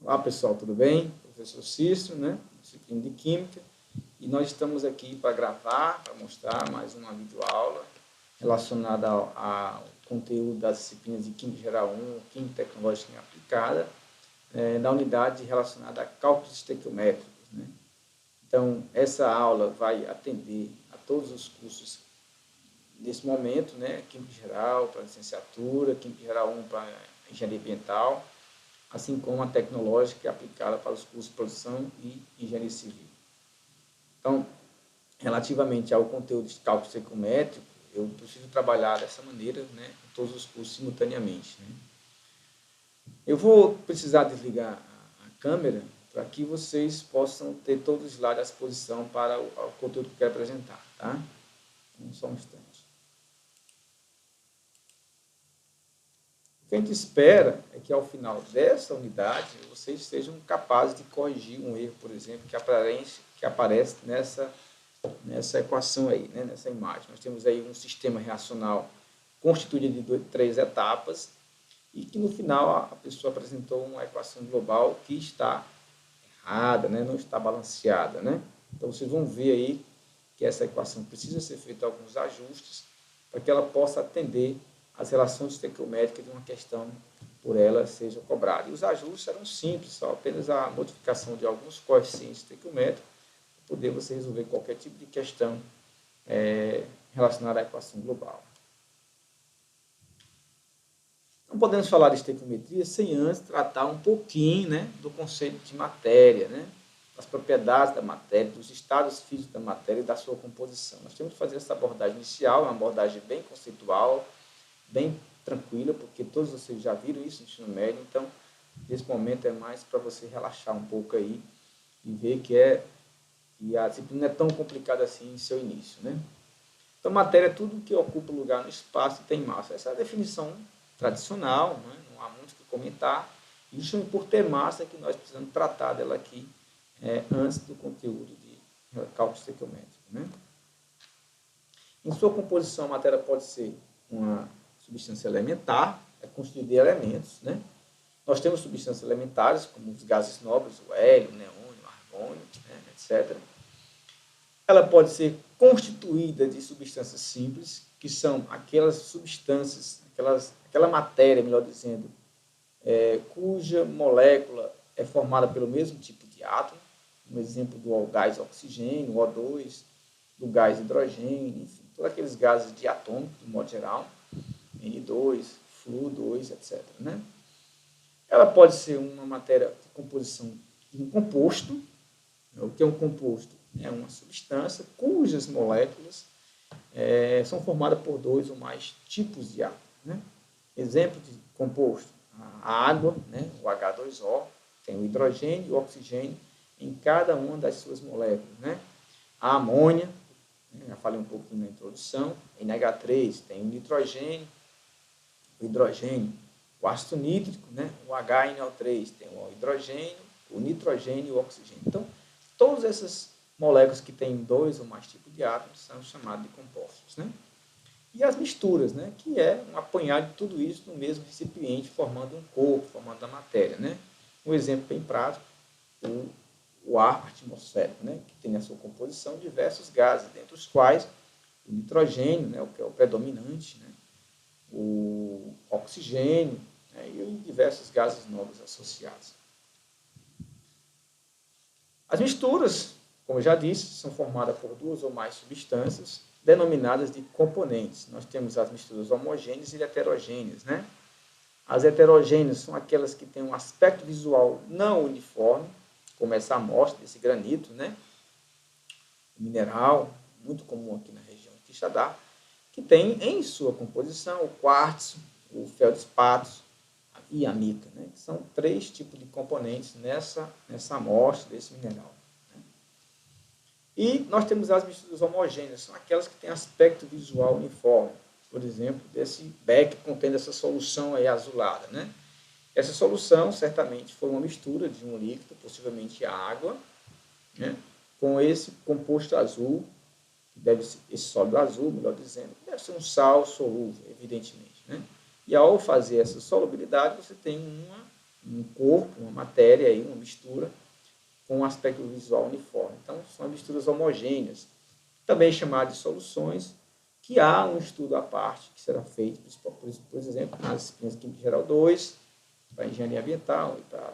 Olá pessoal, tudo bem? Professor Cícero, né? Disciplina de Química. E nós estamos aqui para gravar, para mostrar mais uma videoaula relacionada ao conteúdo das disciplinas de Química Geral 1, Química Tecnológica e Aplicada, da unidade relacionada a cálculos estequiométricos, né? Então, essa aula vai atender a todos os cursos nesse momento, né? Química Geral para licenciatura, Química Geral 1 para Engenharia Ambiental, assim como a tecnológica aplicada para os cursos de produção e engenharia civil. Então, relativamente ao conteúdo de cálculo estequiométrico, eu preciso trabalhar dessa maneira, né, em todos os cursos simultaneamente, né. Eu vou precisar desligar a câmera para que vocês possam ter todos os slides à disposição para o conteúdo que eu quero apresentar, tá? Então, só um instante. O que a gente espera é que, ao final dessa unidade, vocês sejam capazes de corrigir um erro, por exemplo, que aparece nessa equação aí, né, nessa imagem. Nós temos aí um sistema reacional constituído de 3 etapas e que, no final, a pessoa apresentou uma equação global que está errada, né, não está balanceada, né? Então, vocês vão ver aí que essa equação precisa ser feita alguns ajustes para que ela possa atender as relações estequiométricas de uma questão por ela seja cobrada. E os ajustes serão simples, só apenas a modificação de alguns coeficientes estequiométricos para poder você resolver qualquer tipo de questão relacionada à equação global. Não podemos falar de estequiometria sem antes tratar um pouquinho, né, do conceito de matéria, né, das propriedades da matéria, dos estados físicos da matéria e da sua composição. Nós temos que fazer essa abordagem inicial, uma abordagem bem conceitual, bem tranquila, porque todos vocês já viram isso no ensino médio, então, nesse momento é mais para você relaxar um pouco aí e ver que a disciplina não é tão complicada assim em seu início, né? Então, matéria é tudo que ocupa lugar no espaço e tem massa. Essa é a definição tradicional, né? Não há muito o que comentar. E justamente por ter massa é que nós precisamos tratar dela aqui antes do conteúdo de cálculo estequiométrico, né? Em sua composição, a matéria pode ser uma substância elementar, é constituída de elementos, né? Nós temos substâncias elementares, como os gases nobres, o hélio, o neônio, o argônio, né, etc. Ela pode ser constituída de substâncias simples, que são aquelas substâncias, aquela matéria, melhor dizendo, cuja molécula é formada pelo mesmo tipo de átomo, um exemplo do gás oxigênio, o O2, do gás hidrogênio, enfim, todos aqueles gases diatômicos, de modo geral, N2, Flu2, etc., né? Ela pode ser uma matéria de composição de um composto. O que é um composto? É uma substância cujas moléculas são formadas por 2 ou mais tipos de átomos, né? Exemplo de composto: a água, né? O H2O, tem o hidrogênio e o oxigênio em cada uma das suas moléculas, né? A amônia, já falei um pouquinho na introdução, NH3 tem o nitrogênio, o hidrogênio, o ácido nítrico, né? O HNO3 tem o hidrogênio, o nitrogênio e o oxigênio. Então, todas essas moléculas que têm 2 ou mais tipos de átomos são chamadas de compostos, né? E as misturas, né? Que é um apanhado de tudo isso no mesmo recipiente, formando um corpo, formando a matéria, né? Um exemplo bem prático, o ar atmosférico, né? Que tem na sua composição diversos gases, dentre os quais o nitrogênio, né? O que é o predominante, né? O oxigênio, né? E diversos gases nobres associados. As misturas, como eu já disse, são formadas por 2 ou mais substâncias, denominadas de componentes. Nós temos as misturas homogêneas e heterogêneas, né? As heterogêneas são aquelas que têm um aspecto visual não uniforme, como essa amostra desse granito, né? Mineral, muito comum aqui na região de Quixadá, que tem em sua composição o quartzo, o feldespato e a mica, né? Que são 3 tipos de componentes nessa amostra desse mineral, né? E nós temos as misturas homogêneas, são aquelas que têm aspecto visual uniforme. Por exemplo, desse beck contendo essa solução aí azulada, né? Essa solução certamente foi uma mistura de um líquido, possivelmente água, né? Com esse composto azul, esse sólido azul, melhor dizendo, deve ser um sal solúvel, evidentemente, né? E ao fazer essa solubilidade, você tem um corpo, uma matéria, aí, uma mistura, com um aspecto visual uniforme. Então, são misturas homogêneas, também chamadas de soluções, que há um estudo à parte que será feito, por exemplo, nas disciplinas de Química Geral 2, para a Engenharia Ambiental e para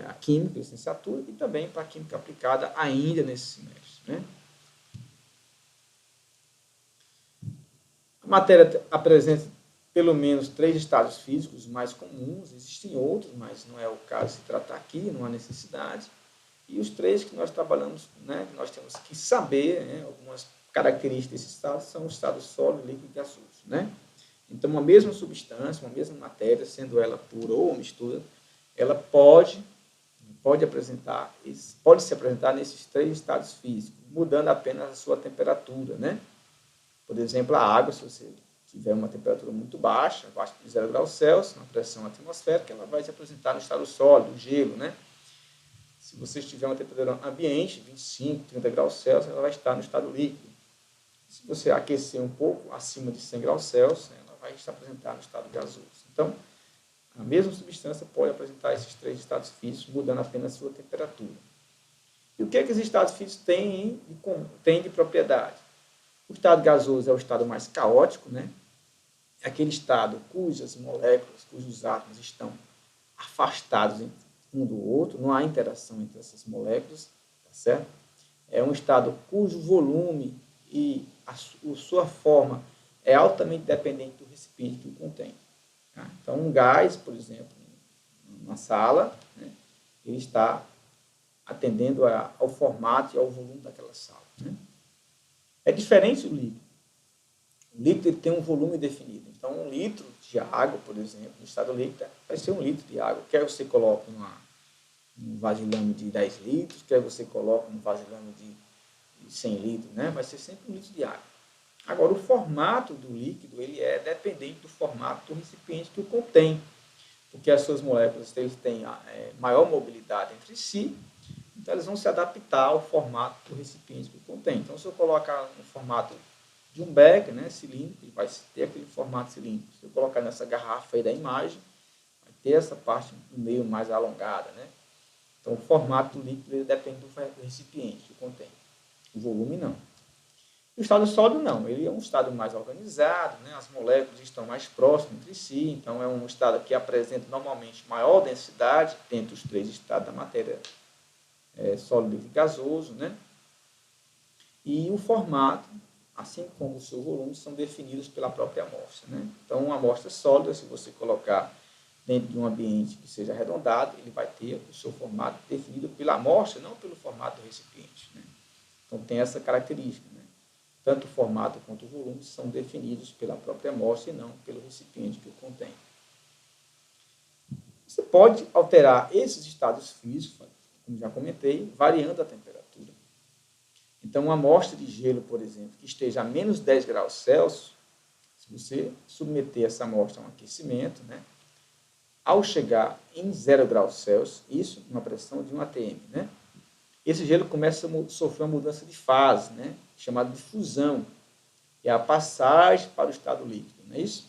a Química, licenciatura, e também para a Química Aplicada ainda nesse semestre. Né? A matéria apresenta pelo menos 3 estados físicos mais comuns, existem outros, mas não é o caso de se tratar aqui, não há necessidade. E os 3 que nós trabalhamos, né, que nós temos que saber, né, algumas características desses estados, são o estado sólido, líquido e gasoso. Né? Então, uma mesma substância, uma mesma matéria, sendo ela pura ou mistura, ela pode se apresentar nesses 3 estados físicos, mudando apenas a sua temperatura. Né? Por exemplo, a água, se você tiver uma temperatura muito baixa, abaixo de 0 graus Celsius, na pressão atmosférica, ela vai se apresentar no estado sólido, gelo. Né? Se você tiver uma temperatura ambiente, 25, 30 graus Celsius, ela vai estar no estado líquido. Se você aquecer um pouco, acima de 100 graus Celsius, ela vai se apresentar no estado gasoso. Então, a mesma substância pode apresentar esses 3 estados físicos, mudando apenas a sua temperatura. E o que esses estados físicos têm de propriedade? O estado gasoso é o estado mais caótico, né? É aquele estado cujas moléculas, cujos átomos estão afastados um do outro, não há interação entre essas moléculas, tá certo? É um estado cujo volume e a sua forma é altamente dependente do recipiente que o contém. Tá? Então, um gás, por exemplo, numa sala, né, ele está atendendo ao formato e ao volume daquela sala. Né? É diferente do líquido. O líquido ele tem um volume definido. Então, 1 litro de água, por exemplo, no estado líquido, vai ser 1 litro de água. Quer você coloque num vasilhame de 10 litros, quer você coloque num vasilhame de 100 litros, né? Vai ser sempre 1 litro de água. Agora, o formato do líquido ele é dependente do formato do recipiente que o contém, porque as suas moléculas têm maior mobilidade entre si, então elas vão se adaptar ao formato do recipiente que o contém. Então, se eu colocar no formato de um becker, né, cilíndrico, ele vai ter aquele formato cilíndrico. Se eu colocar nessa garrafa aí da imagem, vai ter essa parte no meio mais alongada. Né? Então, o formato do líquido ele depende do recipiente que contém. O volume não. O estado sólido não, ele é um estado mais organizado, né? As moléculas estão mais próximas entre si, então é um estado que apresenta normalmente maior densidade entre os 3 estados da matéria sólido, líquido e gasoso. Né? E o formato, assim como o seu volume, são definidos pela própria amostra. Né? Então, uma amostra sólida, se você colocar dentro de um ambiente que seja arredondado, ele vai ter o seu formato definido pela amostra, não pelo formato do recipiente. Né? Então, tem essa característica. Né? Tanto o formato quanto o volume são definidos pela própria amostra e não pelo recipiente que o contém. Você pode alterar esses estados físicos, como já comentei, variando a temperatura. Então, uma amostra de gelo, por exemplo, que esteja a menos 10 graus Celsius, se você submeter essa amostra a um aquecimento, né, ao chegar em 0 graus Celsius, isso numa pressão de 1 atm, né, esse gelo começa a sofrer uma mudança de fase, né, chamada de fusão, e a passagem para o estado líquido, não é isso?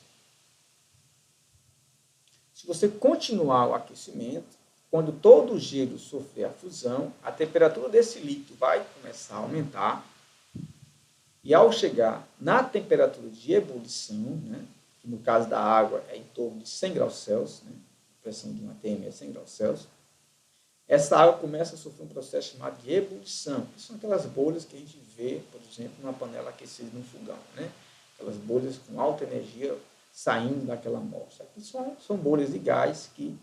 Se você continuar o aquecimento, quando todo o gelo sofrer a fusão, a temperatura desse líquido vai começar a aumentar, e ao chegar na temperatura de ebulição, né, que no caso da água é em torno de 100 graus Celsius, né, a pressão de 1 atm é 100 graus Celsius, essa água começa a sofrer um processo chamado de ebulição, que são aquelas bolhas que a gente vê, por exemplo, numa panela aquecida num fogão, né? Aquelas bolhas com alta energia saindo daquela amostra. Aqui são bolhas de gás que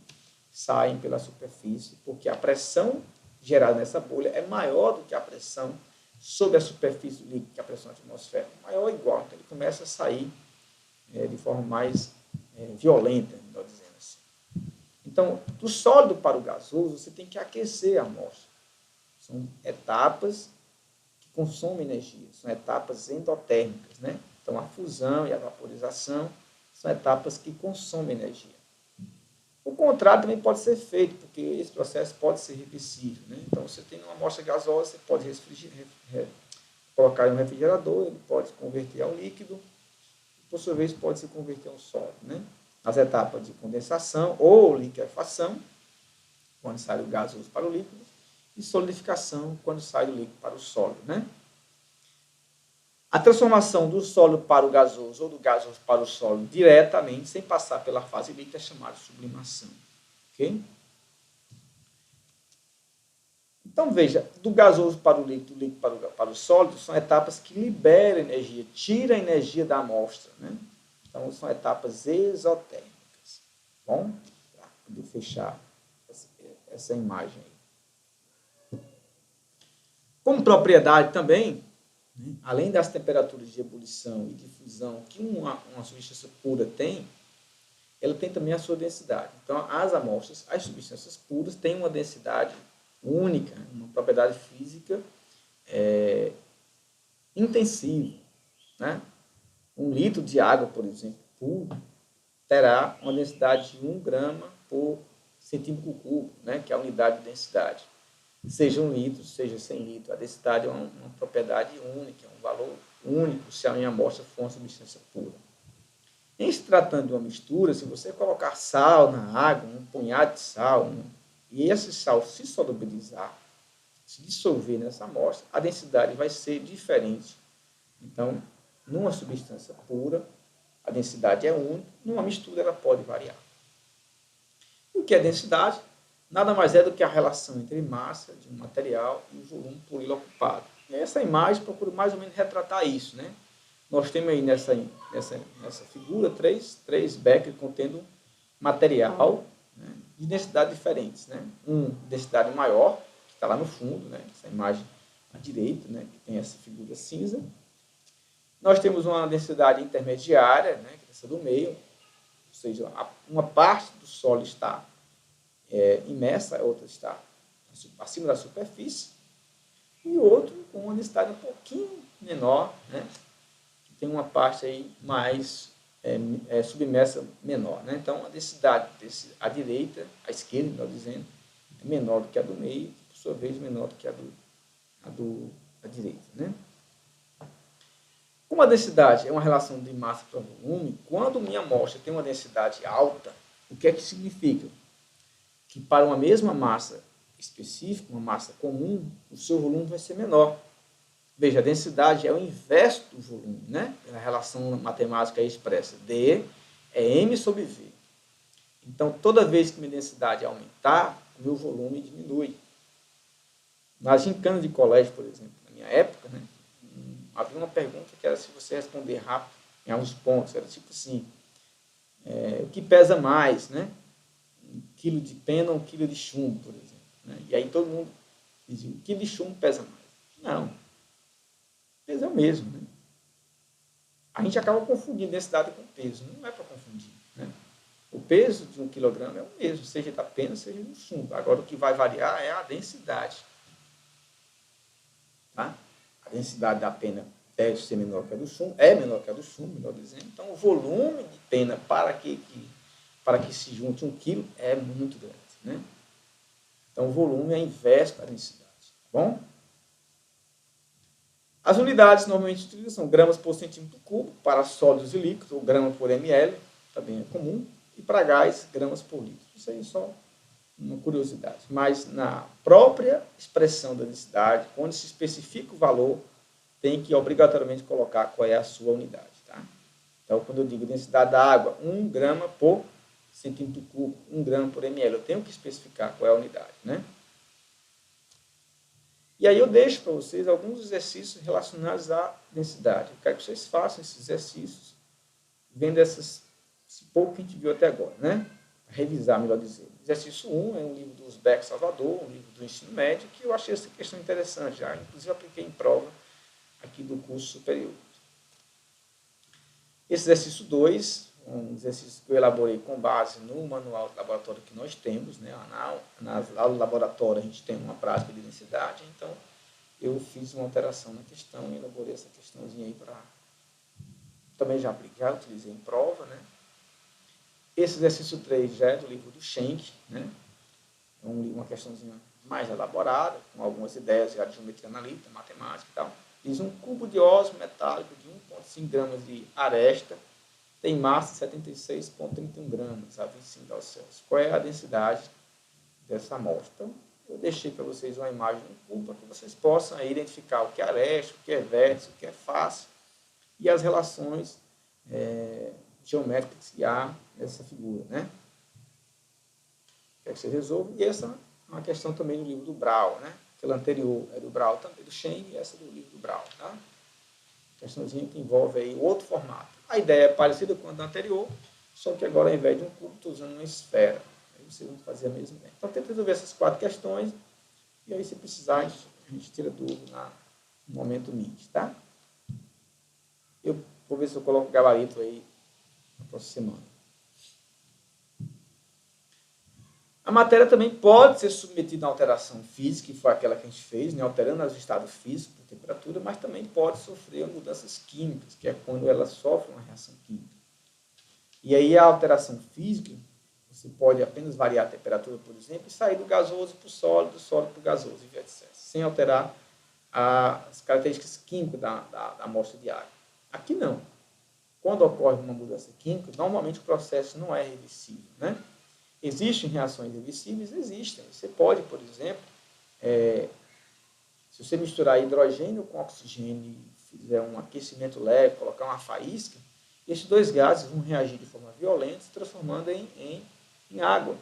saem pela superfície, porque a pressão gerada nessa bolha é maior do que a pressão sobre a superfície do líquido, que é a pressão atmosférica, maior ou igual. Então, ele começa a sair de forma mais violenta, melhor dizendo assim. Então, do sólido para o gasoso, você tem que aquecer a amostra. São etapas que consomem energia, são etapas endotérmicas, né? Então, a fusão e a vaporização são etapas que consomem energia. O contrário também pode ser feito, porque esse processo pode ser reversível. Né? Então, você tem uma amostra gasosa, você pode colocar em um refrigerador, ele pode se converter ao líquido, e, por sua vez, pode se converter a um sólido. Né? nas etapas de condensação ou liquefação, quando sai do gasoso para o líquido, e solidificação, quando sai do líquido para o sólido, né? A transformação do sólido para o gasoso ou do gasoso para o sólido diretamente, sem passar pela fase líquida, é chamada de sublimação. Ok? Então, veja, do gasoso para o líquido, do líquido para o sólido, são etapas que liberam energia, tiram a energia da amostra, né? Então, são etapas exotérmicas. Bom, para poder fechar essa imagem aí. Como propriedade também, né, além das temperaturas de ebulição e de fusão que uma substância pura tem, ela tem também a sua densidade. Então, as amostras, as substâncias puras, têm uma densidade única, uma propriedade física intensiva. Né? 1 litro de água, por exemplo, puro, terá uma densidade de 1 grama por centímetro cúbico, né? Que é a unidade de densidade. Seja 1 litro, seja 100 litros, a densidade é uma propriedade única, um valor único se a minha amostra for uma substância pura. Em se tratando de uma mistura, se você colocar sal na água, um punhado de sal, e esse sal se solubilizar, se dissolver nessa amostra, a densidade vai ser diferente. Então, numa substância pura, a densidade é única, numa mistura ela pode variar. O que é densidade? Nada mais é do que a relação entre massa de um material e o volume por ele ocupado. E essa imagem procura mais ou menos retratar isso, né? Nós temos aí nessa figura três beckers contendo material, né, de densidades diferentes. Né? Densidade maior, que está lá no fundo, né, essa imagem à direita, né, que tem essa figura cinza. Nós temos uma densidade intermediária, né, que é essa do meio, ou seja, uma parte do solo está imersa, a outra está acima da superfície, e outro com uma densidade um pouquinho menor, né, que tem uma parte aí mais submersa menor. Né? Então, a densidade à direita, à esquerda, melhor dizendo, é menor do que a do meio, e, por sua vez, menor do que a da direita. Né? Como a densidade é uma relação de massa para volume, quando minha amostra tem uma densidade alta, o que é que significa? Que para uma mesma massa específica, uma massa comum, o seu volume vai ser menor. Veja, a densidade é o inverso do volume, né? A relação matemática é expressa. D é M sobre V. Então, toda vez que minha densidade aumentar, o meu volume diminui. Nas gincanas de colégio, por exemplo, na minha época, né, havia uma pergunta que era se você responder rápido em alguns pontos. Era tipo assim, o que pesa mais, né? 1 quilo de pena ou 1 quilo de chumbo, por exemplo. Né? E aí todo mundo dizia, 1 quilo de chumbo pesa mais. Não. O peso é o mesmo. Né? A gente acaba confundindo densidade com peso. Não é para confundir. Né? O peso de 1 quilograma é o mesmo, seja da pena, seja do chumbo. Agora, o que vai variar é a densidade. Tá? A densidade da pena deve ser menor que a do chumbo, é menor que a do chumbo, melhor dizendo. Então, o volume de pena para que se junte 1 quilo é muito grande. Né? Então, o volume é inverso da densidade. Tá bom? As unidades normalmente utilizadas são gramas por centímetro cúbico para sólidos e líquidos, ou grama por ml, também é comum, e para gás, gramas por litro. Isso aí é só uma curiosidade. Mas na própria expressão da densidade, quando se especifica o valor, tem que obrigatoriamente colocar qual é a sua unidade. Tá? Então, quando eu digo densidade da água, 1 grama por centímetro cúbico, 1 grama por ml, eu tenho que especificar qual é a unidade. Né? E aí eu deixo para vocês alguns exercícios relacionados à densidade. Eu quero que vocês façam esses exercícios, vendo esse pouco que a gente viu até agora, né? Revisar, melhor dizer. Exercício 1 é um livro dos Beck Salvador, um livro do ensino médio, que eu achei essa questão interessante. Já, inclusive, apliquei em prova aqui do curso superior. Esse exercício 2, um exercício que eu elaborei com base no manual de laboratório que nós temos, né? Nas aulas de laboratório a gente tem uma prática de densidade, então eu fiz uma alteração na questão e elaborei essa questãozinha aí para... Também já apliquei, já utilizei em prova, né? Esse exercício 3 já é do livro do Schenck, né? É uma questãozinha mais elaborada, com algumas ideias já de geometria analítica, matemática e tal. Diz um cubo de ósmio metálico de 1,5 gramas de aresta tem massa de 76,31 gramas a 25 graus Celsius. Qual é a densidade dessa amostra? Então, eu deixei para vocês uma imagem no cubo para que vocês possam identificar o que é aresta, o que é vértice, o que é face e as relações geométricas que há nessa figura, né? Quer que você resolva. E essa é uma questão também do livro do Brau, né? Aquela anterior é do Brau também, do Shen, e essa do livro do Brau, tá? Questãozinha que envolve aí outro formato. A ideia é parecida com a da anterior, só que agora, ao invés de um cubo, estou usando uma esfera. Aí vocês vão fazer a mesma ideia. Então, tenta resolver essas 4 questões, e aí, se precisar, a gente tira dúvida no momento MIT, tá? Eu vou ver se eu coloco o gabarito aí na próxima semana. A matéria também pode ser submetida a alteração física, que foi aquela que a gente fez, né, alterando os estados físicos de temperatura, mas também pode sofrer mudanças químicas, que é quando ela sofre uma reação química. E aí a alteração física, você pode apenas variar a temperatura, por exemplo, e sair do gasoso para o sólido, do sólido para o gasoso, e vice-versa, sem alterar as características químicas da amostra de água. Aqui não. Quando ocorre uma mudança química, normalmente o processo não é reversível, né? Existem reações reversíveis? Existem. Você pode, por exemplo, se você misturar hidrogênio com oxigênio e fizer um aquecimento leve, colocar uma faísca, esses 2 gases vão reagir de forma violenta, se transformando em água,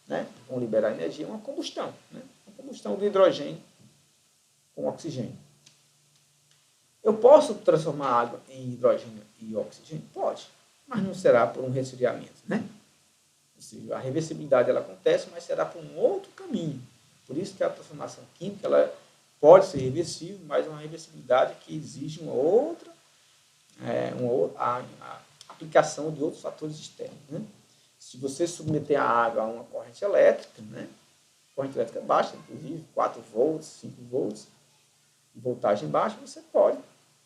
né? Vão liberar energia, uma combustão, né? Uma combustão do hidrogênio com oxigênio. Eu posso transformar água em hidrogênio e oxigênio? Pode, mas não será por um resfriamento, né? Ou seja, a reversibilidade ela acontece, mas será por um outro caminho. Por isso que a transformação química ela pode ser reversível, mas é uma reversibilidade que exige a aplicação de outros fatores externos, né? Se você submeter a água a uma corrente elétrica, né? Corrente elétrica baixa, inclusive 4 volts, 5 volts, de voltagem baixa, você pode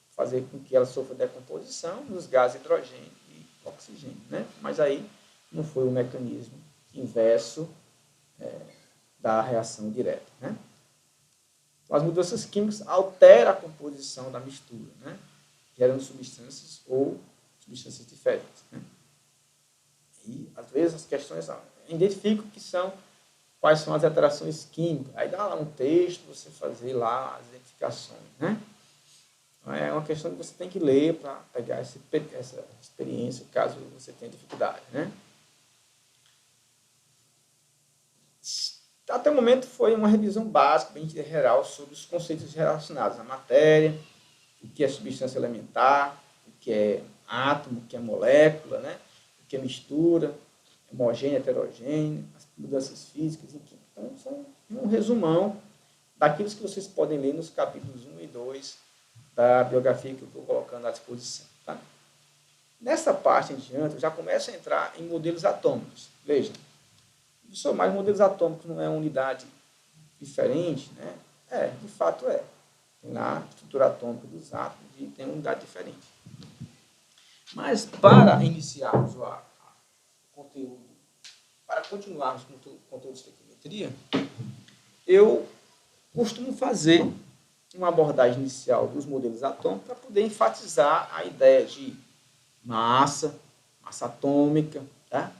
fazer com que ela sofra decomposição nos gases hidrogênio e oxigênio, né? Mas aí não foi o mecanismo inverso da reação direta, né? Então, as mudanças químicas alteram a composição da mistura, né? Gerando substâncias ou substâncias diferentes, né? E, às vezes, as questões identificam quais são as alterações químicas. Aí dá lá um texto, você fazer lá as identificações, né? Então, é uma questão que você tem que ler para pegar essa experiência, caso você tenha dificuldade, né? Até o momento foi uma revisão básica, bem geral, sobre os conceitos relacionados à matéria, o que é substância elementar, o que é átomo, o que é molécula, né? O que é mistura, homogênea, heterogênea, as mudanças físicas e químicas. Então, são um resumão daquilo que vocês podem ler nos capítulos 1 e 2 da biografia que eu estou colocando à disposição. Tá? Nessa parte em diante, eu já começo a entrar em modelos atômicos. Veja, mas modelos atômicos não é uma unidade diferente, né? De fato é. Tem lá a estrutura atômica dos átomos e tem uma unidade diferente. Mas para iniciarmos o conteúdo, para continuarmos com o conteúdo de estequiometria, eu costumo fazer uma abordagem inicial dos modelos atômicos para poder enfatizar a ideia de massa atômica, tá?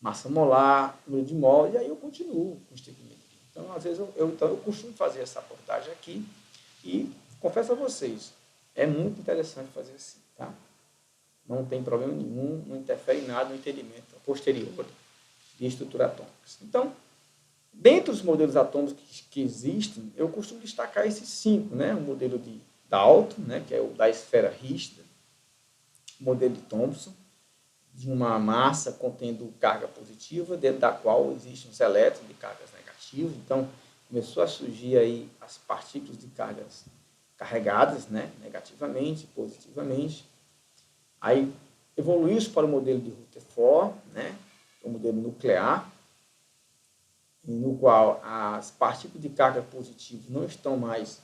Massa molar, número de mols, e aí eu continuo com estequiometria. Então, às vezes, eu costumo fazer essa abordagem aqui e confesso a vocês, é muito interessante fazer assim, tá? Não tem problema nenhum, não interfere em nada no entendimento posterior de estrutura atômica. Então, dentre os modelos atômicos que existem, eu costumo destacar esses 5, né? O modelo de Dalton, né? Que é o da esfera rígida, o modelo de Thomson, de uma massa contendo carga positiva, dentro da qual existem os elétrons de cargas negativas. Então, começou a surgir aí as partículas de cargas carregadas, né? Negativamente, positivamente. Aí, evoluiu-se para o modelo de Rutherford, né? O modelo nuclear, no qual as partículas de carga positiva não estão mais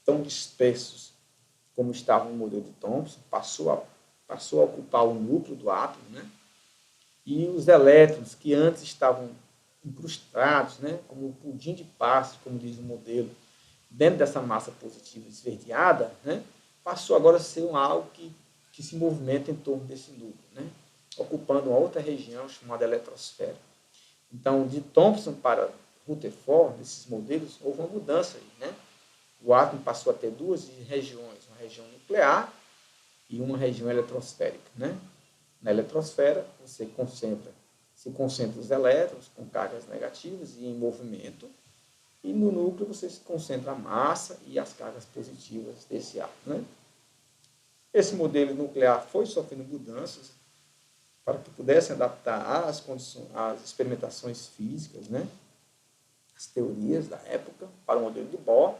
tão dispersos como estavam no modelo de Thomson, passou a ocupar o núcleo do átomo, né? E os elétrons que antes estavam incrustados, né, como um pudim de pasta, como diz o modelo, dentro dessa massa positiva esverdeada, né, passou agora a ser algo que se movimenta em torno desse núcleo, né? ocupando uma outra região chamada eletrosfera. Então, de Thomson para Rutherford, desses modelos, houve uma mudança aí, né? O átomo passou a ter duas regiões, uma região nuclear e uma região eletrosférica, né? Na eletrosfera, se concentra os elétrons com cargas negativas e em movimento, e no núcleo você se concentra a massa e as cargas positivas desse átomo, né? Esse modelo nuclear foi sofrendo mudanças para que pudesse adaptar às condições, às experimentações físicas, né? As teorias da época, para o modelo de Bohr,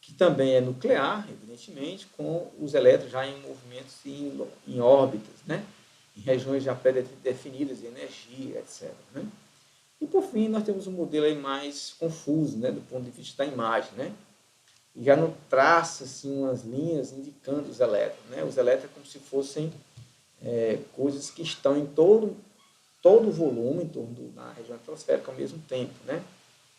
que também é nuclear, evidentemente, com os elétrons já em movimentos em órbitas, né? Em regiões já pré-definidas de energia, etc. Né? E, por fim, nós temos um modelo aí mais confuso, né? Do ponto de vista da imagem, né? E já não traça assim, umas linhas indicando os elétrons. Né? Os elétrons é como se fossem coisas que estão em todo o volume, em torno da região atmosférica ao mesmo tempo. Né?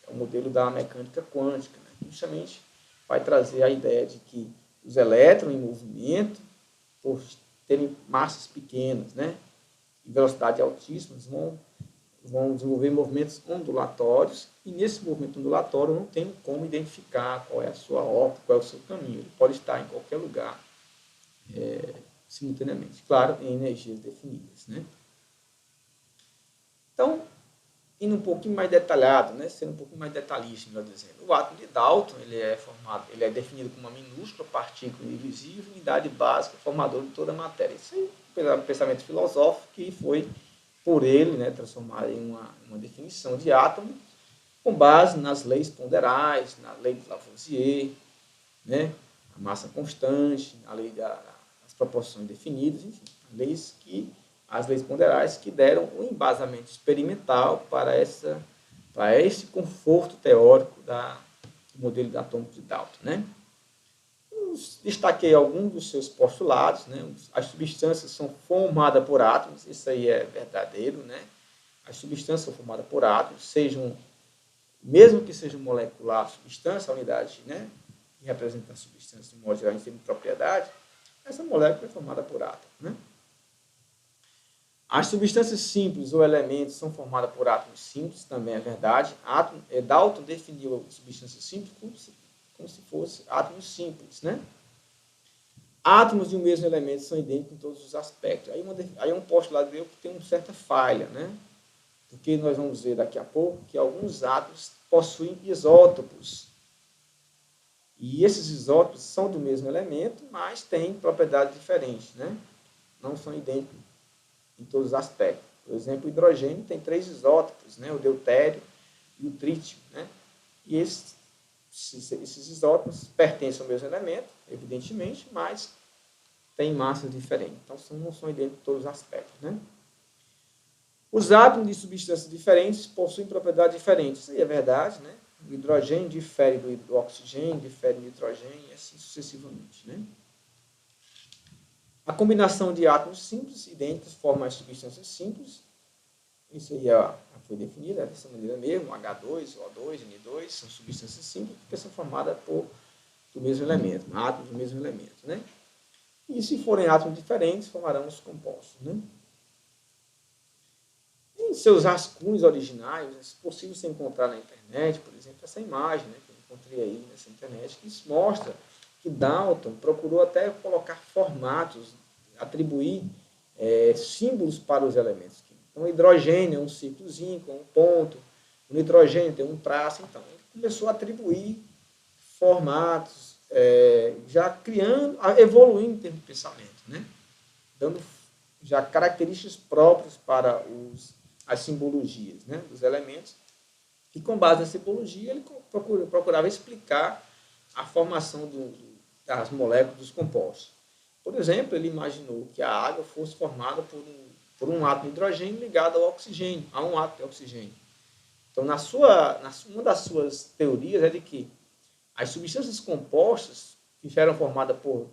É o modelo da mecânica quântica, né? Justamente vai trazer a ideia de que os elétrons em movimento, por terem massas pequenas, né, e velocidade altíssimas, vão desenvolver movimentos ondulatórios, e nesse movimento ondulatório não tem como identificar qual é a sua órbita, qual é o seu caminho. Ele pode estar em qualquer lugar simultaneamente, claro, em energias definidas. Né? Então, indo um pouquinho mais detalhado, né, sendo um pouquinho mais detalhista, melhor dizendo, o átomo de Dalton ele é definido como uma minúscula partícula invisível, unidade básica, formadora de toda a matéria. Isso aí é um pensamento filosófico que foi por ele, né, transformado em uma definição de átomo com base nas leis ponderais, na lei de Lavoisier, né, a massa constante, a lei das proporções definidas, enfim, as leis ponderais que deram um embasamento experimental para esse conforto teórico do modelo de atômico de Dalton. Né? Destaquei alguns dos seus postulados. Né? As substâncias são formadas por átomos, isso aí é verdadeiro. Né? As substâncias são formadas por átomos, mesmo que seja molecular a substância, a unidade, né, que representa a substância de modo geral em termos de propriedade, essa molécula é formada por átomos. Né? As substâncias simples ou elementos são formadas por átomos simples, também é verdade. Dalton definiu a substância simples como se fosse átomos simples. Né? Átomos de um mesmo elemento são idênticos em todos os aspectos. Aí é um postulado meu que tem uma certa falha, né? Porque nós vamos ver daqui a pouco que alguns átomos possuem isótopos. E esses isótopos são do mesmo elemento, mas têm propriedades diferentes. Né? Não são idênticos em todos os aspectos. Por exemplo, o hidrogênio tem 3 isótopos, né? O deutério e o trítio. Né? E esses isótopos pertencem ao mesmo elemento, evidentemente, mas têm massas diferentes. Então, não são idênticos em todos os aspectos. Né? Os átomos de substâncias diferentes possuem propriedades diferentes. Isso aí é verdade. Né? O hidrogênio difere do oxigênio, difere do nitrogênio, e assim sucessivamente. Né? A combinação de átomos simples idênticos forma as substâncias simples. Isso aí já foi definido dessa maneira mesmo. H2, O2, N2 são substâncias simples que são formadas do mesmo elemento, átomos do mesmo elemento. Né? E se forem átomos diferentes, formarão os compostos. Né? Em seus rascunhos originais, é possível você encontrar na internet, por exemplo, essa imagem, né, que eu encontrei aí nessa internet, que isso mostra que Dalton procurou até colocar formatos, atribuir símbolos para os elementos químicos. Então, o hidrogênio é um círculozinho com um ponto, o nitrogênio tem um traço. Então, ele começou a atribuir formatos, já criando, evoluindo em termos de pensamento, né? Dando já características próprias para as simbologias, né, dos elementos. E com base na simbologia, ele procurava explicar a formação das moléculas dos compostos. Por exemplo, ele imaginou que a água fosse formada por um átomo de hidrogênio ligado ao oxigênio, a um átomo de oxigênio. Então, uma das suas teorias é de que as substâncias compostas, que eram formadas por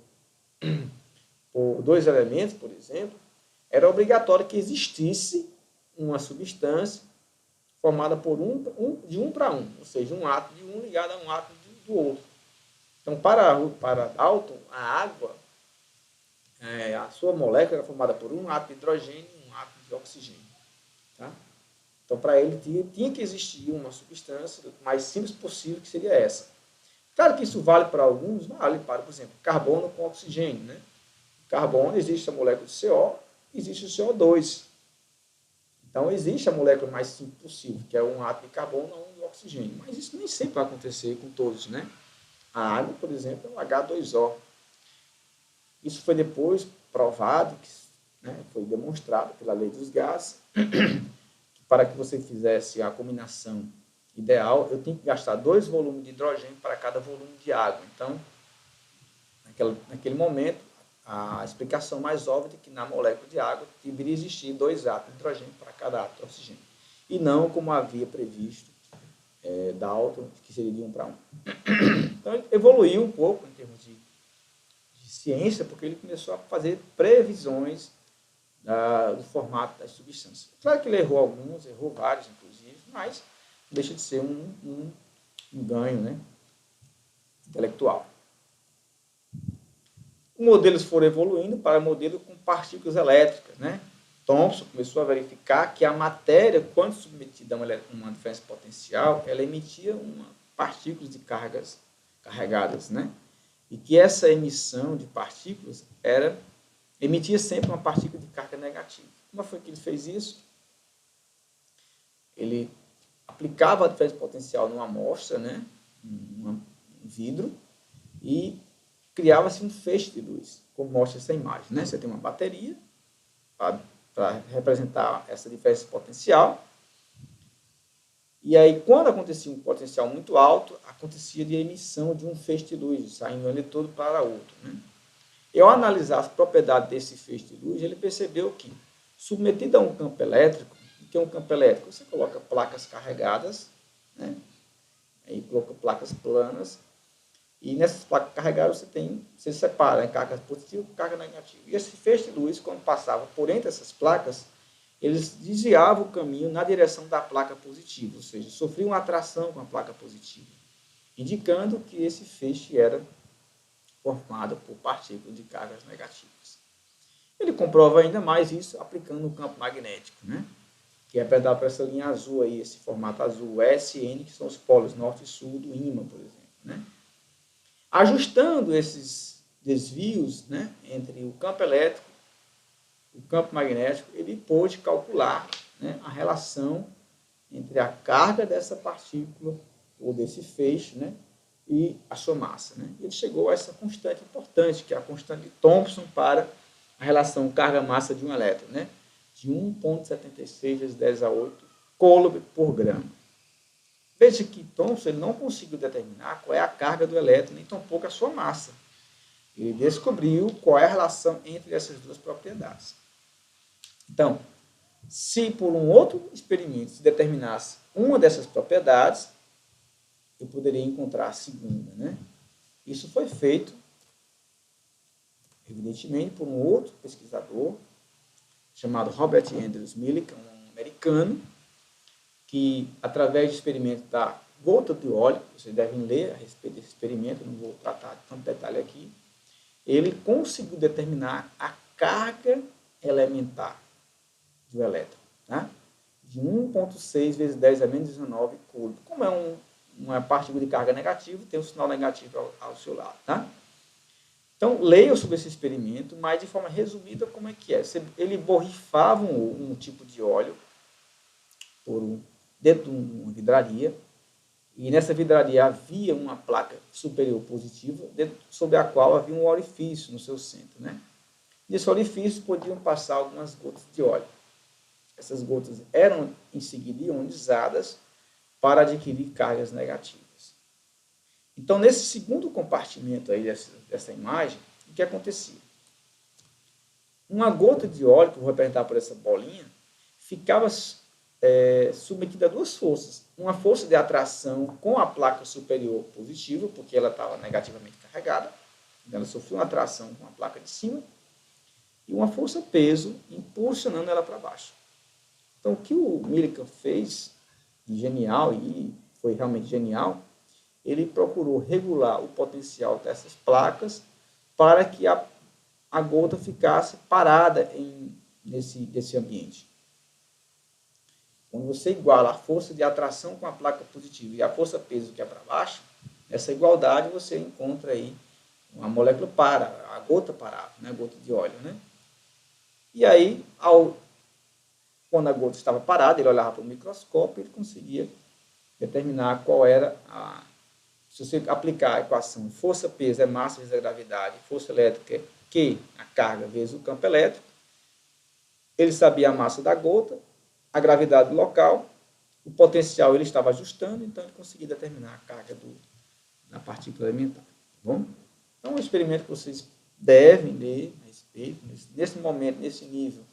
2 elementos, por exemplo, era obrigatório que existisse uma substância formada por de um para um, ou seja, um átomo de um ligado a um átomo do outro. Então, para Dalton, a água, a sua molécula era formada por um átomo de hidrogênio e um átomo de oxigênio. Tá? Então, para ele, tinha que existir uma substância mais simples possível, que seria essa. Claro que isso vale para alguns, vale para, por exemplo, carbono com oxigênio. Né? Carbono, existe a molécula de CO, existe o CO2. Então, existe a molécula mais simples possível, que é um átomo de carbono ou um de oxigênio. Mas isso nem sempre vai acontecer com todos. Né? A água, por exemplo, é um H2O. Isso foi depois provado, né, foi demonstrado pela lei dos gases, que para que você fizesse a combinação ideal, eu tinha que gastar 2 volumes de hidrogênio para cada volume de água. Então, naquele momento, a explicação mais óbvia é que na molécula de água deveria existir 2 átomos de hidrogênio para cada átomo de oxigênio. E não como havia previsto Dalton, que seria de 1 para 1. Então, ele evoluiu um pouco em termos de ciência, porque ele começou a fazer previsões do formato das substâncias. Claro que ele errou alguns, errou vários, inclusive, mas deixa de ser um ganho, né, intelectual. Os modelos foram evoluindo para modelos com partículas elétricas. Né? Thomson começou a verificar que a matéria, quando submetida a uma diferença potencial, ela emitia partículas de cargas carregadas, né? E que essa emissão de partículas emitia sempre uma partícula de carga negativa. Como foi que ele fez isso? Ele aplicava a diferença potencial numa amostra, né, um vidro, e criava-se um feixe de luz, como mostra essa imagem. Né? Você tem uma bateria para representar essa diferença potencial, e aí, quando acontecia um potencial muito alto, acontecia de emissão de um feixe de luz, saindo de um eletrodo para outro. Né? E ao analisar as propriedades desse feixe de luz, ele percebeu que, submetido a um campo elétrico, o que é um campo elétrico? Você coloca placas carregadas, né? Aí coloca placas planas, e nessas placas carregadas você separa carga positiva e carga negativa. E esse feixe de luz, quando passava por entre essas placas, eles desviavam o caminho na direção da placa positiva, ou seja, sofriam uma atração com a placa positiva, indicando que esse feixe era formado por partículas de cargas negativas. Ele comprova ainda mais isso aplicando o campo magnético, né? Que é representado por essa linha azul aí, esse formato azul, SN, que são os polos norte e sul do ímã, por exemplo. Né? Ajustando esses desvios, né, entre o campo elétrico e o campo magnético, ele pôde calcular, né, a relação entre a carga dessa partícula ou desse feixe, né, e a sua massa. Né? Ele chegou a essa constante importante, que é a constante de Thomson para a relação carga-massa de um elétron, né? De 1,76 vezes 10 a 8 coulomb por grama. Veja que Thomson ele não conseguiu determinar qual é a carga do elétron, nem tampouco a sua massa. Ele descobriu qual é a relação entre essas duas propriedades. Então, se por um outro experimento se determinasse uma dessas propriedades, eu poderia encontrar a segunda. Né? Isso foi feito, evidentemente, por um outro pesquisador, chamado Robert Andrews Millikan, um americano, que, através de experimento da gota de óleo, vocês devem ler a respeito desse experimento, não vou tratar de tanto detalhe aqui, ele conseguiu determinar a carga elementar do elétron, tá? De 1,6 vezes 10 a menos 19 coulomb. Como é uma partícula de carga negativa, tem um sinal negativo ao seu lado, tá? Então, leiam sobre esse experimento, mas de forma resumida, como é que é? Ele borrifava um tipo de óleo dentro de uma vidraria, e nessa vidraria havia uma placa superior positiva, sobre a qual havia um orifício no seu centro. Né? Nesse orifício podiam passar algumas gotas de óleo. Essas gotas eram, em seguida, ionizadas para adquirir cargas negativas. Então, nesse segundo compartimento aí dessa imagem, o que acontecia? Uma gota de óleo, que eu vou representar por essa bolinha, ficava submetida a duas forças. Uma força de atração com a placa superior positiva, porque ela estava negativamente carregada, ela sofreu uma atração com a placa de cima, e uma força-peso impulsionando ela para baixo. Então, o que o Millikan fez, genial, e foi realmente genial, ele procurou regular o potencial dessas placas para que a gota ficasse parada desse ambiente. Quando você iguala a força de atração com a placa positiva e a força peso que é para baixo, essa igualdade você encontra aí uma molécula para, a gota parada, né? A gota de óleo, né? E aí, quando a gota estava parada, ele olhava para o microscópio e ele conseguia determinar qual era a... Se você aplicar a equação força-peso é massa vezes a gravidade, força elétrica é Q, a carga, vezes o campo elétrico, ele sabia a massa da gota, a gravidade local, o potencial ele estava ajustando, então ele conseguia determinar a carga da partícula elementar. Tá bom? Então, é um experimento que vocês devem ler a respeito, nesse momento, nesse nível.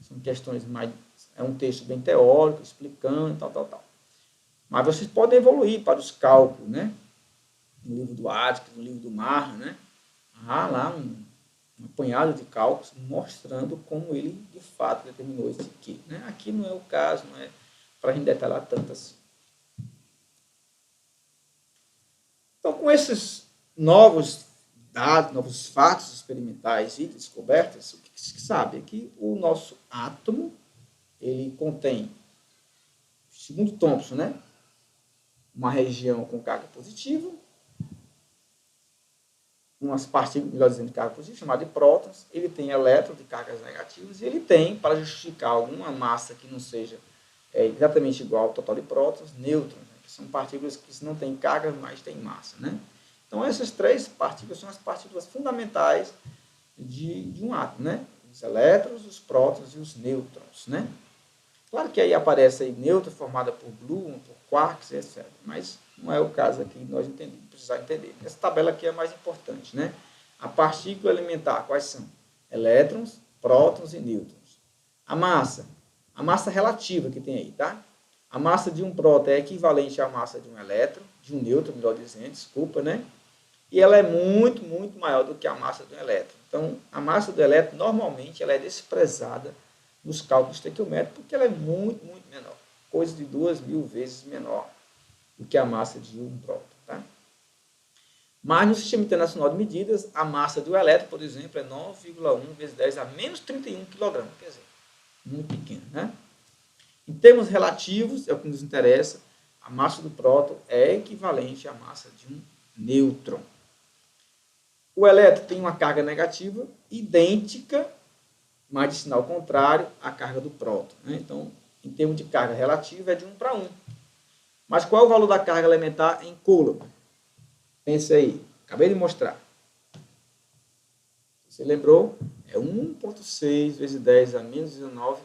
São questões mais... É um texto bem teórico, explicando, tal. Mas vocês podem evoluir para os cálculos, né? No livro do Atkinson, no livro do Marra, né? Há lá um apanhado de cálculos mostrando como ele, de fato, determinou esse Q. Né? Aqui não é o caso, não é para a gente detalhar tanto assim. Então, com esses novos dados, novos fatos experimentais e descobertas, o que se sabe é que o nosso átomo, ele contém, segundo Thomson, né, uma região com carga positiva, umas partículas, melhor dizendo, de carga positiva, chamada de prótons, ele tem elétrons de cargas negativas, e ele tem, para justificar alguma massa que não seja exatamente igual ao total de prótons, nêutrons, né, que são partículas que não têm carga, mas têm massa, né? Então, essas três partículas são as partículas fundamentais de um átomo, né? Os elétrons, os prótons e os nêutrons, né? Claro que aí aparece aí nêutron formada por gluon, por quarks, etc. Mas não é o caso aqui de nós precisar entender. Essa tabela aqui é mais importante, né? A partícula elementar, quais são? Elétrons, prótons e nêutrons. A massa relativa que tem aí, tá? A massa de um próton é equivalente à massa de um elétron, de um nêutron, melhor dizendo, desculpa, né? E ela é muito, muito maior do que a massa do elétron. Então, a massa do elétron, normalmente, ela é desprezada nos cálculos estequiométricos, porque ela é muito, muito menor. Coisa de 2.000 vezes menor do que a massa de um próton. Tá? Mas, no Sistema Internacional de Medidas, a massa do elétron, por exemplo, é 9,1 vezes 10 a menos 31 kg. Quer dizer, muito pequeno. Né? Em termos relativos, é o que nos interessa, a massa do próton é equivalente à massa de um nêutron. O elétron tem uma carga negativa idêntica, mas de sinal contrário à carga do próton. Né? Então, em termos de carga relativa, é de 1 para 1. Mas qual é o valor da carga elementar em Coulomb? Pense aí, acabei de mostrar. Você lembrou? É 1,6 vezes 10 a menos 19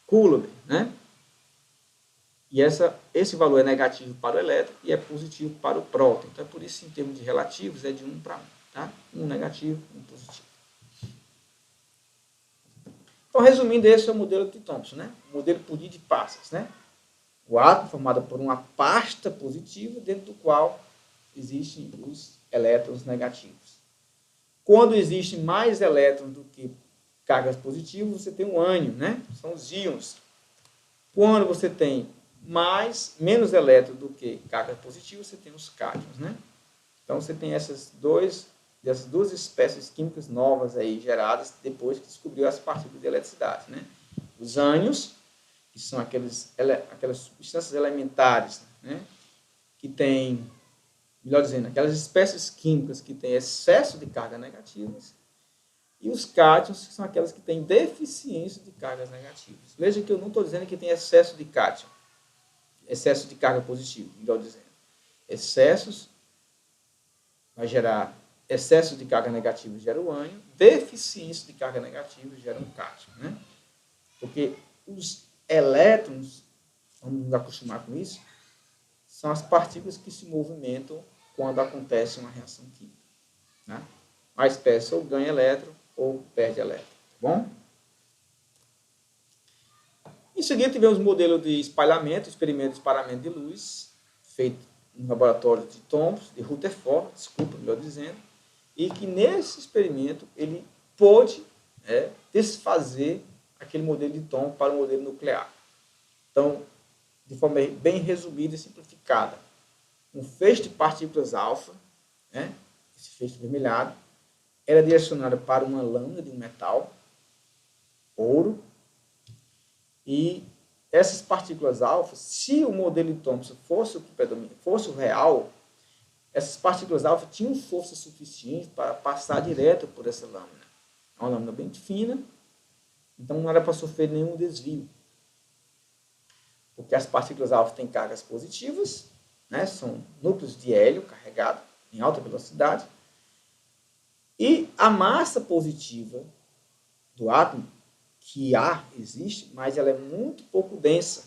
Coulomb. Né? E esse valor é negativo para o elétron e é positivo para o próton. Então, é por isso, em termos de relativos, é de 1 para 1. Tá? Um negativo, um positivo. Então, resumindo, esse é o modelo de Thomson, né? O modelo por de passas, né? O átomo formado por uma pasta positiva, dentro do qual existem os elétrons negativos. Quando existem mais elétrons do que cargas positivas, você tem um ânion, né? São os íons. Quando você tem menos elétrons do que cargas positivas, você tem os cátions, né? Então, você tem essas duas espécies químicas novas aí geradas depois que descobriu as partículas de eletricidade, né? Os ânions, que são aquelas substâncias elementares, né? Que têm, melhor dizendo, aquelas espécies químicas que têm excesso de cargas negativas, e os cátions, que são aquelas que têm deficiência de cargas negativas. Veja que eu não estou dizendo que tem excesso de cátion, excesso de carga positiva, melhor dizendo. Excessos vai gerar excesso de carga negativa, gera o ânion, deficiência de carga negativa gera um cátion, né? Porque os elétrons, vamos nos acostumar com isso, são as partículas que se movimentam quando acontece uma reação química. Né? A espécie ou ganha elétron ou perde elétron. Tá bom? Em seguida, tivemos o modelo de espalhamento, experimento de espalhamento de luz, feito no laboratório de Thomson, de Rutherford, melhor dizendo, e que nesse experimento ele pôde desfazer aquele modelo de Thomson para o modelo nuclear. Então, de forma bem resumida e simplificada, um feixe de partículas alfa, né, esse feixe vermelhado, era direcionado para uma lâmina de um metal, ouro, E essas partículas alfa, se o modelo de Thomson fosse o real, essas partículas alfa tinham força suficiente para passar direto por essa lâmina. É uma lâmina bem fina, então não era para sofrer nenhum desvio. Porque as partículas alfa têm cargas positivas, né? São núcleos de hélio carregados em alta velocidade, e a massa positiva do átomo, que existe, mas ela é muito pouco densa.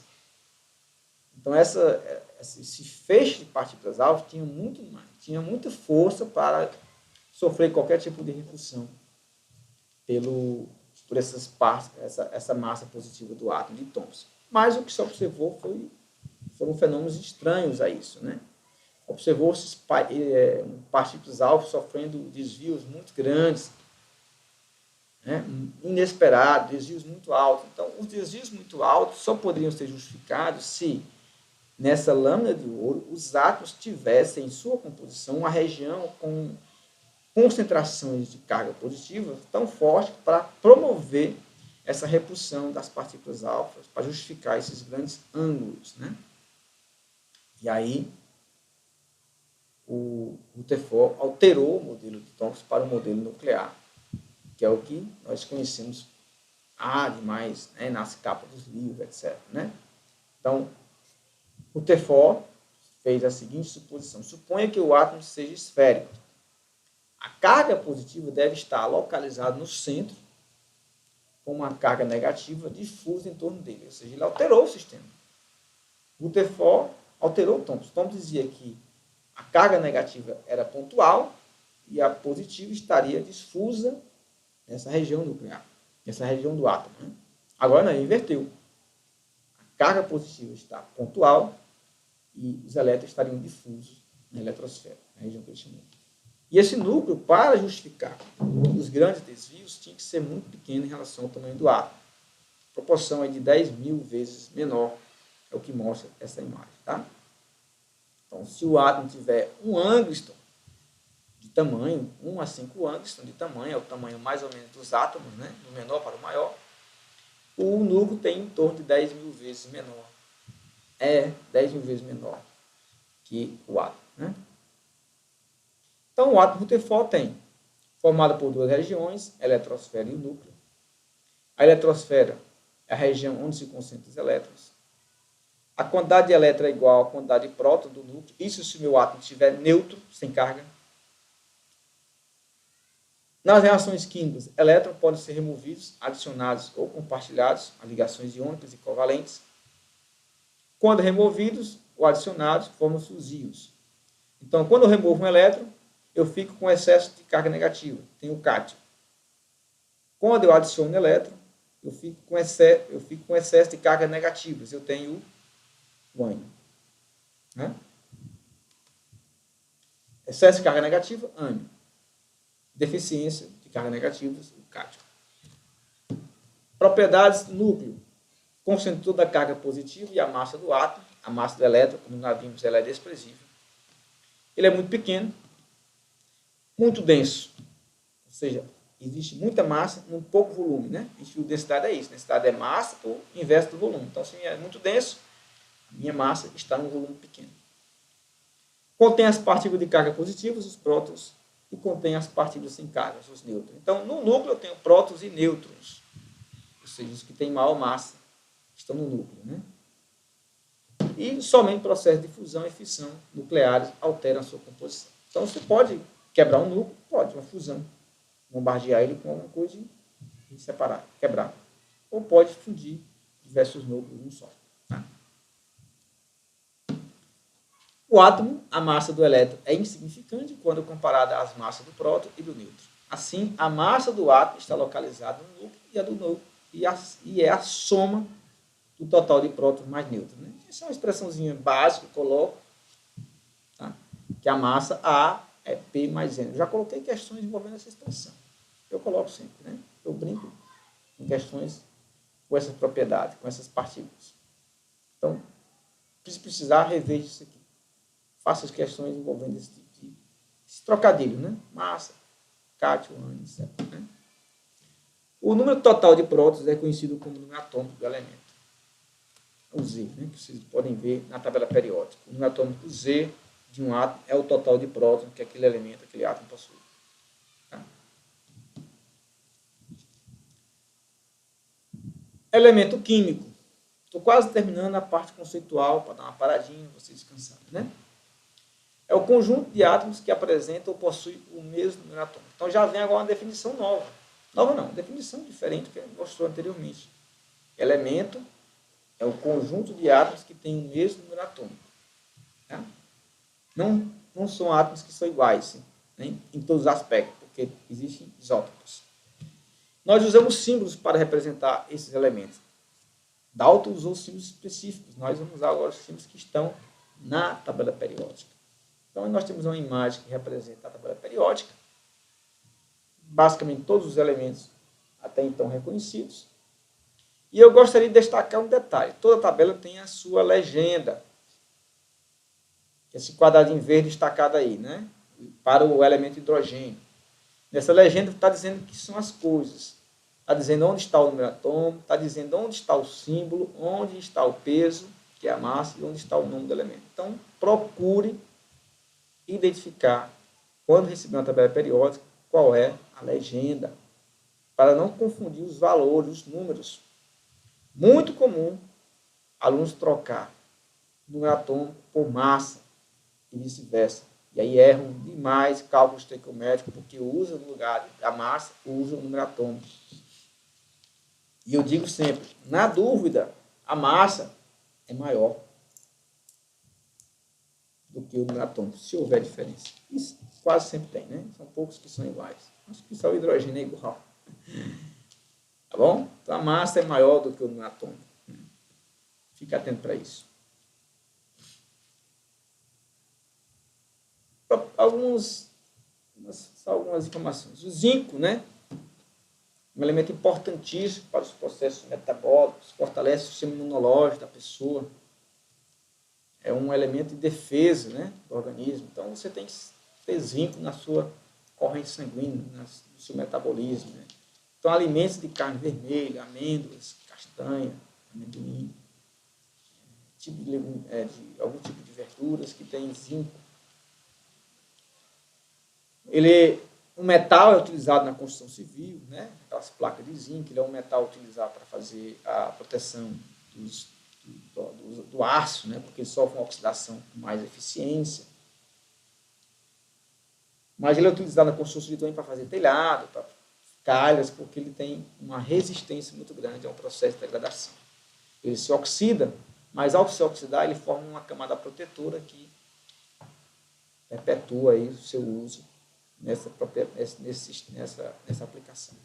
Então, esse feixe de partículas alfa tinha muita força para sofrer qualquer tipo de repulsão por essa massa positiva do átomo de Thomson. Mas o que se observou foram fenômenos estranhos a isso, né? Observou-se partículas alfa sofrendo desvios muito grandes, né? Inesperados, desvios muito altos. Então, os desvios muito altos só poderiam ser justificados se, nessa lâmina de ouro, os átomos tivessem em sua composição uma região com concentrações de carga positiva tão forte para promover essa repulsão das partículas alfa, para justificar esses grandes ângulos, né? E aí, o Rutherford alterou o modelo de Thomson para o modelo nuclear, que é o que nós conhecemos demais, né, nas capas dos livros, etc. Né? Então, Rutherford fez a seguinte suposição: suponha que o átomo seja esférico. A carga positiva deve estar localizada no centro, com uma carga negativa difusa em torno dele. Ou seja, ele alterou o sistema. Rutherford alterou o Thomson. Thomson dizia que a carga negativa era pontual e a positiva estaria difusa nessa região nuclear, nessa região do átomo. Né? Agora não, ele inverteu. A carga positiva está pontual e os elétrons estariam difusos na eletrosfera, na região que ele chamou. E esse núcleo, para justificar os grandes desvios, tinha que ser muito pequeno em relação ao tamanho do átomo. A proporção é de 10.000 vezes menor, é o que mostra essa imagem. Tá? Então, se o átomo tiver um Angstrom de tamanho, 1 a 5 Angstrom de tamanho, é o tamanho mais ou menos dos átomos, né? Do menor para o maior, o núcleo tem em torno de 10.000 vezes menor. 10.000 vezes menor que o átomo. Né? Então, o átomo Rutherford tem, formado por duas regiões, a eletrosfera e o núcleo. A eletrosfera é a região onde se concentram os elétrons. A quantidade de elétron é igual à quantidade de próton do núcleo. Isso se o meu átomo estiver neutro, sem carga. Nas reações químicas, elétrons podem ser removidos, adicionados ou compartilhados a ligações iônicas e covalentes. Quando removidos ou adicionados, formam-se os íons. Então, quando eu removo um elétron, eu fico com excesso de carga negativa, tenho o cátion. Quando eu adiciono elétron, eu fico com excesso de carga negativa, eu tenho o ânion. Né? Excesso de carga negativa, ânion. Deficiência de carga negativa, o cátion. Propriedades do núcleo. Concentrou da carga positiva e a massa do átomo. A massa do elétron, como nós vimos, ela é desprezível. Ele é muito pequeno, muito denso. Ou seja, existe muita massa num pouco volume. Né? A gente viu densidade é isso. Densidade é massa por inverso do volume. Então, se é muito denso, a minha massa está num volume pequeno. Contém as partículas de carga positivas, os prótons, e contém as partículas sem carga, os nêutrons. Então, no núcleo eu tenho prótons e nêutrons. Ou seja, os que têm maior massa estão no núcleo. Né? E somente processos de fusão e fissão nucleares alteram a sua composição. Então, você pode quebrar um núcleo, pode, uma fusão. Bombardear ele com alguma coisa e separar, quebrar. Ou pode fundir diversos núcleos num só. Tá? O átomo, a massa do elétron é insignificante quando comparada às massas do próton e do nêutron. Assim, a massa do átomo está localizada no núcleo e a do núcleo e é a soma do total de prótons mais nêutrons. Né? Essa é uma expressãozinha básica que eu coloco, tá? Que a massa A é P mais N. Eu já coloquei questões envolvendo essa expressão. Eu coloco sempre. Né? Eu brinco em questões com essas propriedades, com essas partículas. Então, se precisar, reveja isso aqui. Faça as questões envolvendo esse tipo de trocadilho, né? Massa, cátion, ânion, etc. Né? O número total de prótons é conhecido como número atômico do elemento. o Z, né, que vocês podem ver na tabela periódica. O número atômico Z de um átomo é o total de prótons que aquele elemento, aquele átomo possui. Tá? Elemento químico. Estou quase terminando a parte conceitual, para dar uma paradinha, vocês descansarem, né? É o conjunto de átomos que apresenta ou possui o mesmo número atômico. Então já vem agora uma definição nova. Nova não, definição diferente do que mostrou anteriormente. Elemento é o conjunto de átomos que tem o mesmo número atômico. Tá? Não são átomos que são iguais, né, em todos os aspectos, porque existem isótopos. Nós usamos símbolos para representar esses elementos. Dalton usou símbolos específicos. Nós vamos usar agora os símbolos que estão na tabela periódica. Então, nós temos uma imagem que representa a tabela periódica. Basicamente, todos os elementos até então reconhecidos. E eu gostaria de destacar um detalhe. Toda tabela tem a sua legenda. Esse quadradinho verde destacado aí, né? Para o elemento hidrogênio. Nessa legenda está dizendo que são as coisas. Está dizendo onde está o número atômico, está dizendo onde está o símbolo, onde está o peso, que é a massa, e onde está o nome do elemento. Então, procure identificar, quando receber uma tabela periódica, qual é a legenda, para não confundir os valores, os números. Muito comum alunos trocar número atômico por massa e vice-versa. E aí erram demais cálculos estequiométricos, porque usam no lugar da massa, usam o número atômico. E eu digo sempre, na dúvida, a massa é maior do que o número atômico, se houver diferença. Isso quase sempre tem, né? São poucos que são iguais. Acho que só o hidrogênio é igual. Tá bom? Então a massa é maior do que o número atômico. Fique atento para isso. Algumas informações. O zinco, né? Um elemento importantíssimo para os processos metabólicos, fortalece o sistema imunológico da pessoa. É um elemento de defesa, né, do organismo. Então, você tem que ter zinco na sua corrente sanguínea, no seu metabolismo. Né? Então, alimentos de carne vermelha, amêndoas, castanha, amendoim, algum tipo de verduras que tem zinco. Um metal é utilizado na construção civil, né? Aquelas placas de zinco, ele é um metal utilizado para fazer a proteção do aço, né? Porque ele sofre uma oxidação com mais eficiência. Mas ele é utilizado na construção civil também para fazer telhado, para calhas, porque ele tem uma resistência muito grande a um processo de degradação. Ele se oxida, mas ao se oxidar, ele forma uma camada protetora que perpetua aí o seu uso nessa aplicação.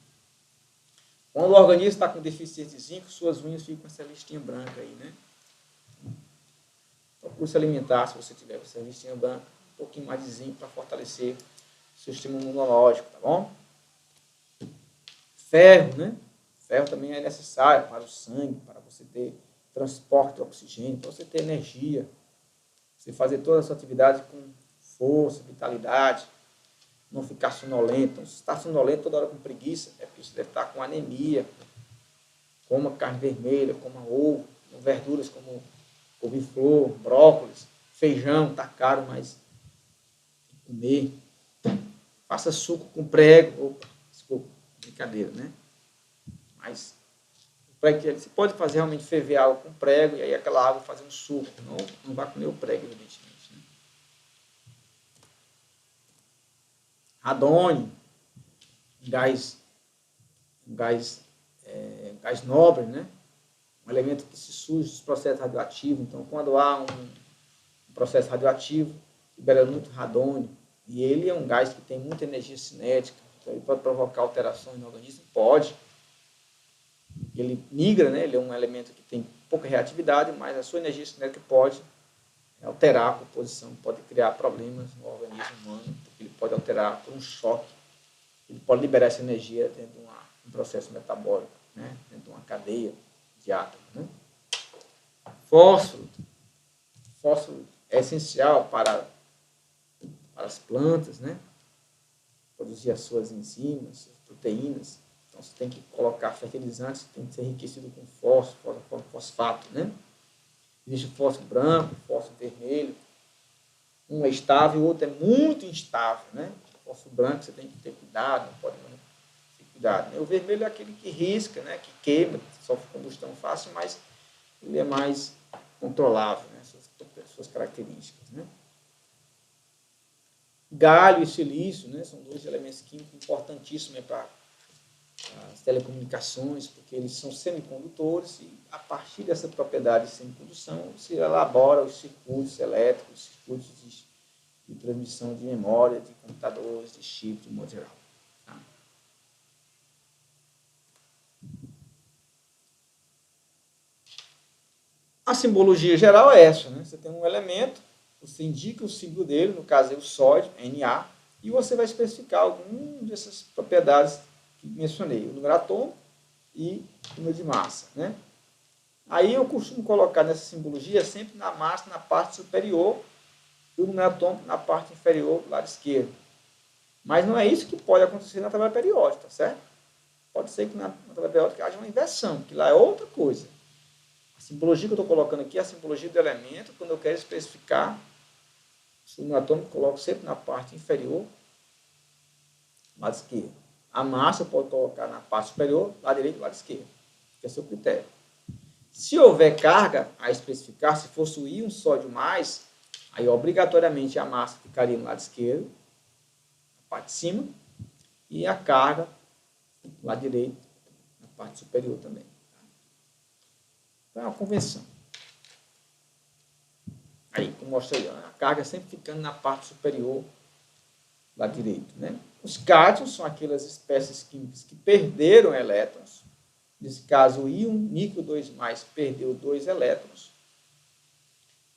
Quando o organismo está com deficiência de zinco, suas unhas ficam com essa listinha branca aí, né? Procure se alimentar, se você tiver com essa listinha branca, um pouquinho mais de zinco para fortalecer o seu sistema imunológico, tá bom? Ferro, né? Ferro também é necessário para o sangue, para você ter transporte de oxigênio, para você ter energia, você fazer toda a sua atividade com força, vitalidade, não ficar sonolento. Então, se está sonolento toda hora com preguiça, é porque você deve estar com anemia. Coma carne vermelha, coma ovo, verduras como couve-flor, brócolis, feijão, está caro, mas tem que comer. Faça suco com prego. Opa, desculpa, brincadeira, né? Mas você pode fazer realmente ferver água com prego e aí aquela água fazer um suco. Não vai comer o prego, evidentemente. Radônio, gás nobre, né? Um elemento que se surge dos processos radioativos. Então, quando há um processo radioativo, libera muito radônio. E ele é um gás que tem muita energia cinética. Então, ele pode provocar alterações no organismo? Pode. Ele migra, né? Ele é um elemento que tem pouca reatividade, mas a sua energia cinética pode alterar a composição, pode criar problemas no organismo humano, porque ele pode alterar por um choque, ele pode liberar essa energia dentro de um processo metabólico, né? Dentro de uma cadeia de átomos. Né? Fósforo é essencial para as plantas, né? Produzir as suas enzimas, suas proteínas. Então, você tem que colocar fertilizantes, tem que ser enriquecido com fósforo, fosfato, né? Existe o fósforo branco, o fósforo vermelho. Um é estável, o outro é muito instável, né? O fósforo branco você tem que ter cuidado, não pode ter cuidado. Né? O vermelho é aquele que risca, né? Que queima, sofre combustão fácil, mas ele é mais controlável, né? Suas características, né? Galho e silício, né? São dois elementos químicos importantíssimos para as telecomunicações, porque eles são semicondutores e a partir dessa propriedade de semicondução se elabora os circuitos elétricos, os circuitos de transmissão de memória, de computadores, de chip, de modo geral. Tá? A simbologia geral é essa, né? Você tem um elemento, você indica o símbolo dele, no caso é o sódio, Na, e você vai especificar alguma dessas propriedades que mencionei, o número atômico e o número de massa, né? Aí eu costumo colocar nessa simbologia sempre na massa na parte superior e o número atômico na parte inferior do lado esquerdo. Mas não é isso que pode acontecer na tabela periódica, tá certo? Pode ser que na tabela periódica haja uma inversão, que lá é outra coisa. A simbologia que eu estou colocando aqui é a simbologia do elemento, quando eu quero especificar o número atômico, eu coloco sempre na parte inferior, lado esquerdo. A massa eu posso colocar na parte superior, lado direito e lado esquerdo. Que é o seu critério. Se houver carga a especificar, se fosse o íon sódio mais, aí obrigatoriamente a massa ficaria no lado esquerdo, na parte de cima, e a carga no lado direito, na parte superior também. Então é uma convenção. Aí, como mostrei, a carga sempre ficando na parte superior, lado direito. Né? Os cátions são aquelas espécies químicas que perderam elétrons. Nesse caso, o íon níquel 2+, perdeu 2 elétrons.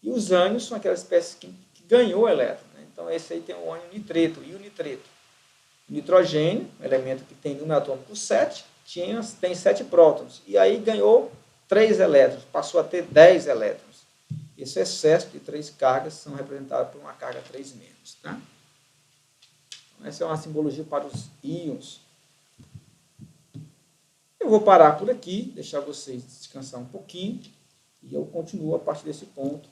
E os ânions são aquelas espécies que ganhou elétron. Né? Então, esse aí tem o ânion nitreto, íon nitreto. O nitrogênio, um elemento que tem número atômico 7, tem 7 prótons. E aí ganhou 3 elétrons, passou a ter 10 elétrons. Esse excesso de 3 cargas são representados por uma carga 3 menos. Tá? Então, essa é uma simbologia para os íons. Eu vou parar por aqui, deixar vocês descansar um pouquinho, e eu continuo a partir desse ponto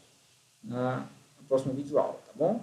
na próxima videoaula, tá bom?